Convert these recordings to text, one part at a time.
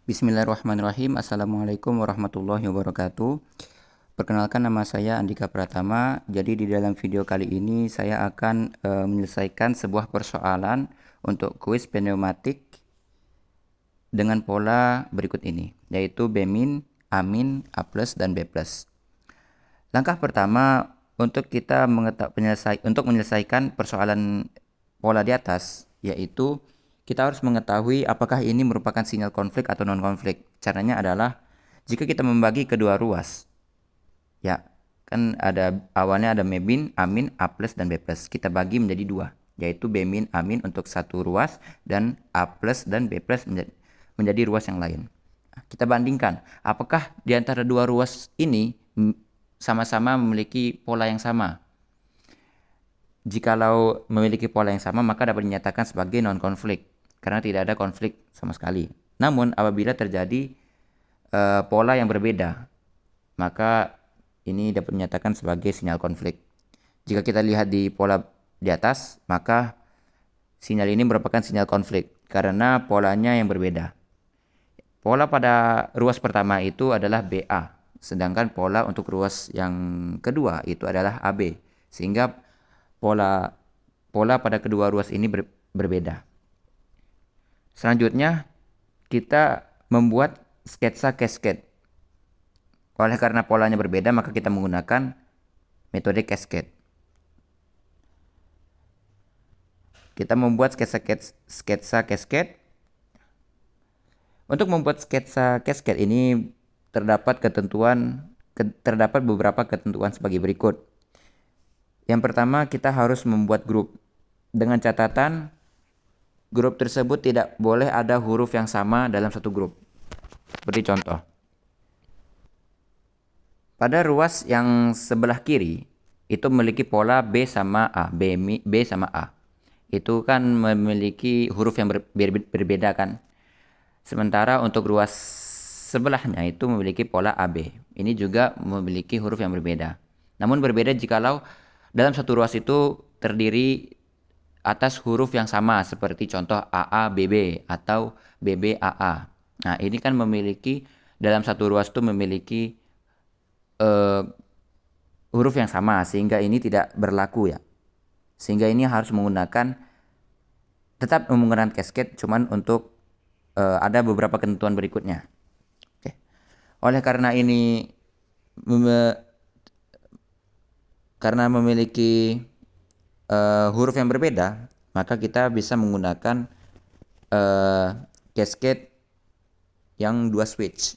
Bismillahirrahmanirrahim. Assalamualaikum warahmatullahi wabarakatuh. Perkenalkan, nama saya Andika Pratama. Jadi di dalam video kali ini saya akan menyelesaikan sebuah persoalan untuk kuis pneumatik dengan pola berikut ini, yaitu B-, A-, A+, dan B+. Langkah pertama untuk kita menyelesaikan persoalan pola di atas, yaitu kita harus mengetahui apakah ini merupakan sinyal konflik atau non-konflik. Caranya adalah jika kita membagi kedua ruas, ya kan awalnya ada B-, A-, A+, dan B+. Kita bagi menjadi dua, yaitu B-, A- untuk satu ruas dan A+ dan B+ menjadi ruas yang lain. Kita bandingkan apakah di antara dua ruas ini sama-sama memiliki pola yang sama. Jikalau memiliki pola yang sama, maka dapat dinyatakan sebagai non-konflik karena tidak ada konflik sama sekali. Namun apabila terjadi pola yang berbeda, maka ini dapat dinyatakan sebagai sinyal konflik. Jika kita lihat di pola di atas, maka sinyal ini merupakan sinyal konflik karena polanya yang berbeda. Pola pada ruas pertama itu adalah BA, sedangkan pola untuk ruas yang kedua itu adalah AB, sehingga pola pada kedua ruas ini berbeda. Selanjutnya kita membuat sketsa cascade. Oleh karena polanya berbeda, maka kita menggunakan metode cascade. Kita membuat sketsa cascade. Untuk membuat sketsa cascade ini terdapat beberapa ketentuan sebagai berikut. Yang pertama, kita harus membuat grup. Dengan catatan, grup tersebut tidak boleh ada huruf yang sama dalam satu grup. Seperti contoh. Pada ruas yang sebelah kiri, itu memiliki pola B sama A, B sama A. Itu kan memiliki huruf yang berbeda kan. Sementara untuk ruas sebelahnya itu memiliki pola AB. Ini juga memiliki huruf yang berbeda. Namun berbeda jikalau dalam satu ruas itu terdiri atas huruf yang sama, seperti contoh AA-BB atau BB-AA. Nah, ini kan dalam satu ruas itu memiliki huruf yang sama, sehingga ini tidak berlaku ya. Sehingga ini harus tetap menggunakan cascade, cuman untuk ada beberapa ketentuan berikutnya. Oke. Oleh karena ini karena memiliki huruf yang berbeda, maka kita bisa menggunakan cascade yang dua switch.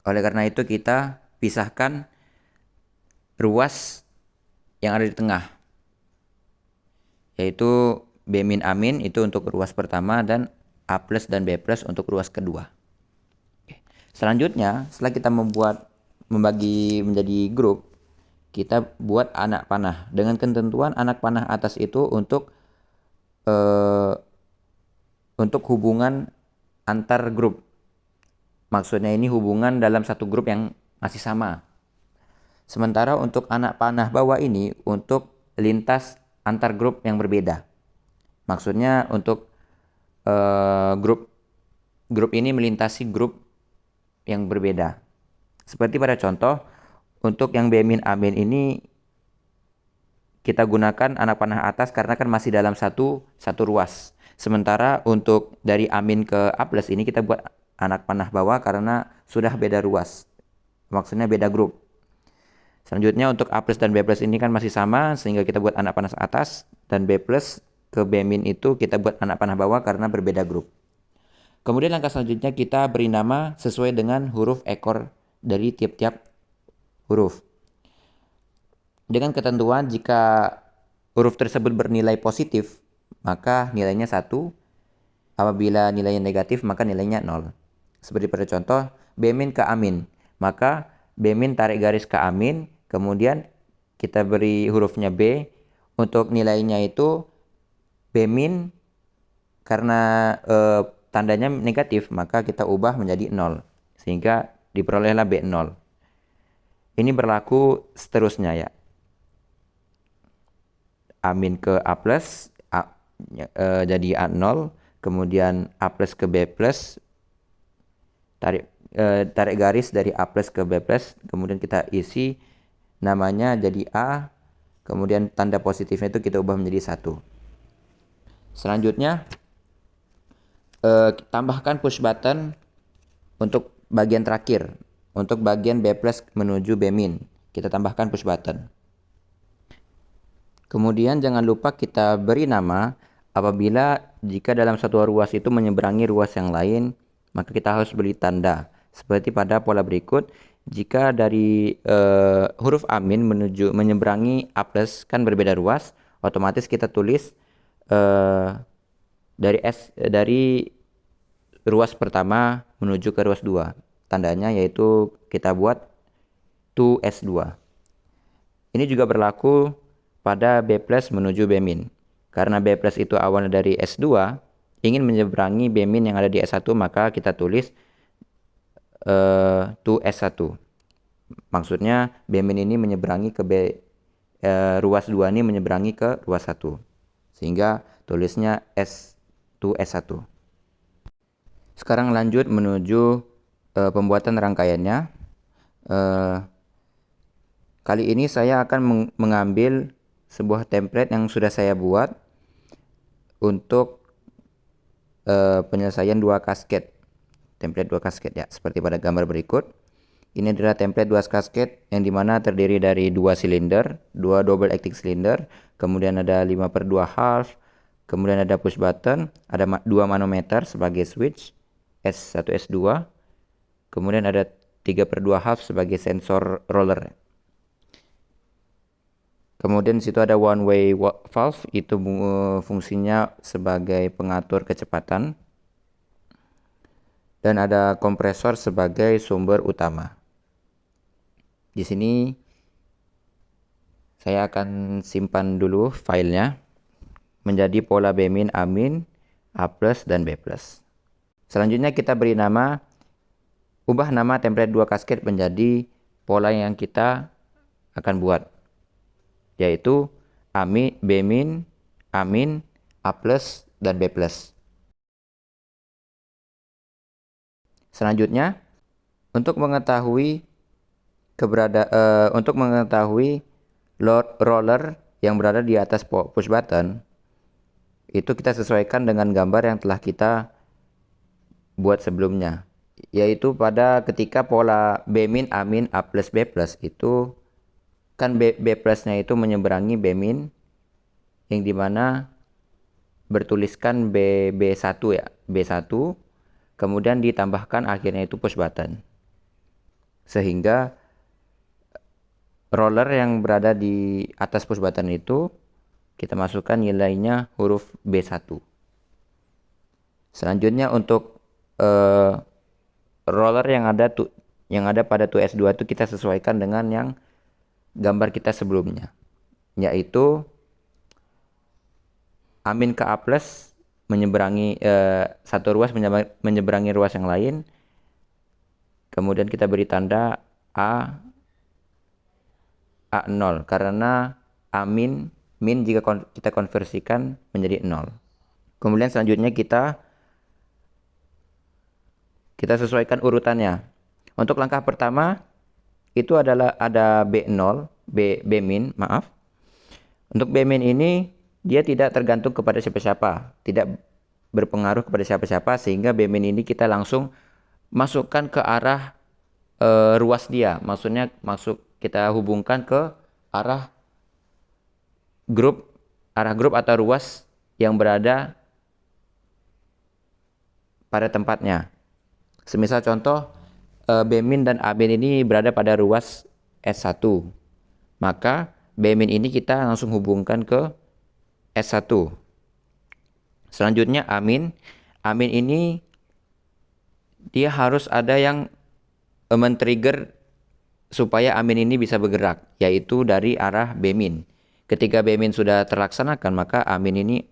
Oleh karena itu kita pisahkan ruas yang ada di tengah, yaitu B- A- itu untuk ruas pertama dan A+ dan B+ untuk ruas kedua. Selanjutnya, setelah kita membagi menjadi grup, kita buat anak panah dengan ketentuan anak panah atas itu untuk hubungan antar grup. Maksudnya ini hubungan dalam satu grup yang masih sama. Sementara untuk anak panah bawah ini untuk lintas antar grup yang berbeda. Maksudnya untuk grup ini melintasi grup yang berbeda. Seperti pada contoh, untuk yang B- A- ini kita gunakan anak panah atas karena kan masih dalam satu ruas. Sementara untuk dari A- ke A+ ini kita buat anak panah bawah karena sudah beda ruas. Maksudnya beda grup. Selanjutnya untuk A+ dan B+ ini kan masih sama, sehingga kita buat anak panah atas, dan B+ ke B- itu kita buat anak panah bawah karena berbeda grup. Kemudian langkah selanjutnya kita beri nama sesuai dengan huruf ekor dari tiap-tiap huruf. Dengan ketentuan jika huruf tersebut bernilai positif, maka nilainya 1. Apabila nilainya negatif, maka nilainya 0. Seperti pada contoh, B- ke A-, maka B- tarik garis ke A-, kemudian kita beri hurufnya B. Untuk nilainya itu B- karena tandanya negatif, maka kita ubah menjadi 0. Sehingga diperolehlah B0. Ini berlaku seterusnya ya. A- ke A+, jadi A0, kemudian A plus ke B plus, tarik garis dari A plus ke B plus, kemudian kita isi namanya jadi A, kemudian tanda positifnya itu kita ubah menjadi 1. Selanjutnya tambahkan push button untuk bagian terakhir, untuk bagian B plus menuju B min, kita tambahkan push button. Kemudian jangan lupa kita beri nama apabila jika dalam satu ruas itu menyeberangi ruas yang lain, maka kita harus beri tanda. Seperti pada pola berikut, jika dari huruf amin menuju menyeberangi A plus kan berbeda ruas, otomatis kita tulis dari ruas pertama menuju ke ruas 2. Tandanya yaitu kita buat to S2. Ini juga berlaku pada B plus menuju B min. Karena B plus itu awalnya dari S2, ingin menyeberangi B min yang ada di S1, maka kita tulis to S1. Maksudnya B min ini menyeberangi ke ruas 2 ini menyeberangi ke ruas 1. Sehingga tulisnya S to S1. Sekarang lanjut menuju pembuatan rangkaiannya. Kali ini saya akan mengambil sebuah template yang sudah saya buat untuk penyelesaian 2 kasket. Template 2 kasket ya, seperti pada gambar berikut. Ini adalah template 2 kasket yang dimana terdiri dari 2 silinder, 2 double acting silinder, kemudian ada 5/2 half, kemudian ada push button, ada 2 manometer sebagai switch, S1, S2, kemudian ada 3/2 half sebagai sensor roller. Kemudian di situ ada one way valve, itu fungsinya sebagai pengatur kecepatan. Dan ada kompresor sebagai sumber utama. Di sini saya akan simpan dulu filenya menjadi pola B min, A min, A plus, dan B plus. Selanjutnya kita beri nama, ubah nama template 2 kasket menjadi pola yang kita akan buat, yaitu A min, B min, A min, A plus, dan B plus. Selanjutnya, untuk mengetahui roller yang berada di atas push button, itu kita sesuaikan dengan gambar yang telah kita buat sebelumnya, yaitu pada ketika pola B min, A min, A plus, B plus itu kan B plusnya itu menyeberangi B min, yang dimana bertuliskan B1 ya, B1, kemudian ditambahkan akhirnya itu push button, sehingga roller yang berada di atas push button itu kita masukkan nilainya huruf B1. Selanjutnya untuk roller yang ada pada 2S2 itu kita sesuaikan dengan yang gambar kita sebelumnya, yaitu A min ke A plus menyeberangi satu ruas menyeberangi ruas yang lain. Kemudian kita beri tanda A0 karena A min jika kita konversikan menjadi 0. Kemudian selanjutnya kita sesuaikan urutannya. Untuk langkah pertama itu adalah ada B0, B min, maaf. Untuk B min ini dia tidak tergantung kepada siapa-siapa, tidak berpengaruh kepada siapa-siapa, sehingga B min ini kita langsung masukkan ke arah ruas dia. Maksudnya kita hubungkan ke arah grup atau ruas yang berada pada tempatnya. Semisal contoh B min dan A min ini berada pada ruas S1, maka B min ini kita langsung hubungkan ke S1. Selanjutnya A min ini dia harus ada yang men-trigger supaya A min ini bisa bergerak, yaitu dari arah B min. Ketika B min sudah terlaksanakan, maka A min ini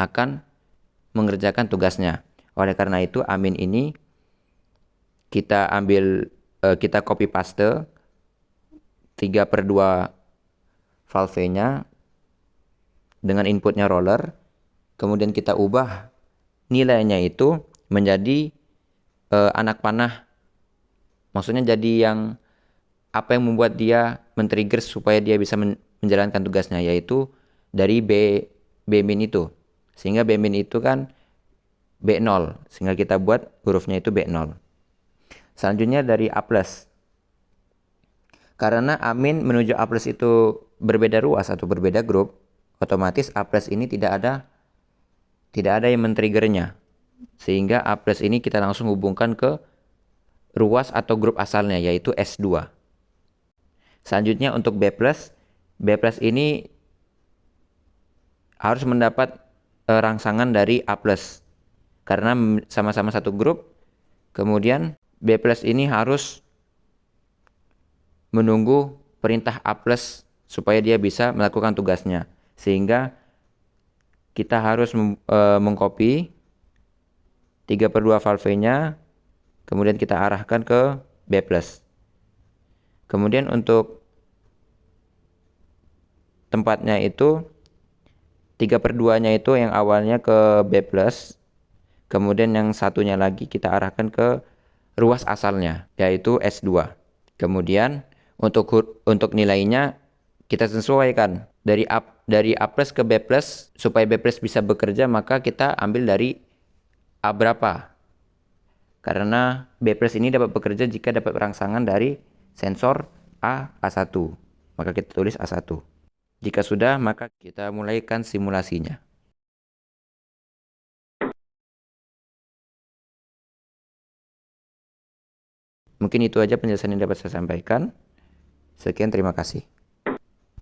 akan mengerjakan tugasnya. Oleh karena itu A min ini kita copy paste 3/2 valve-nya dengan inputnya roller. kemudian kita ubah nilainya itu menjadi anak panah. Maksudnya jadi yang apa yang membuat dia men-trigger supaya dia bisa menjalankan tugasnya, yaitu dari B min itu. Sehingga B min itu kan B0, sehingga kita buat hurufnya itu B0. Selanjutnya dari A+. Karena A- menuju A+ itu berbeda ruas atau berbeda grup, otomatis A+ ini tidak ada yang men-triggernya. Sehingga A+ ini kita langsung hubungkan ke ruas atau grup asalnya, yaitu S2. Selanjutnya untuk B+, B+ ini harus mendapat rangsangan dari A+. Karena sama-sama satu grup, kemudian B+ ini harus menunggu perintah A+ supaya dia bisa melakukan tugasnya. Sehingga kita harus mengcopy 3/2 valve-nya, kemudian kita arahkan ke B+. Kemudian untuk tempatnya itu 3/2-nya itu yang awalnya ke B+, kemudian yang satunya lagi kita arahkan ke ruas asalnya, yaitu S2. Kemudian untuk nilainya kita sesuaikan dari A+ ke B+. Supaya B+ bisa bekerja, maka kita ambil dari A berapa. Karena B+ ini dapat bekerja jika dapat rangsangan dari sensor A1. Maka kita tulis A1. Jika sudah, maka kita mulaikan simulasinya. Mungkin itu aja penjelasan yang dapat saya sampaikan. Sekian, terima kasih.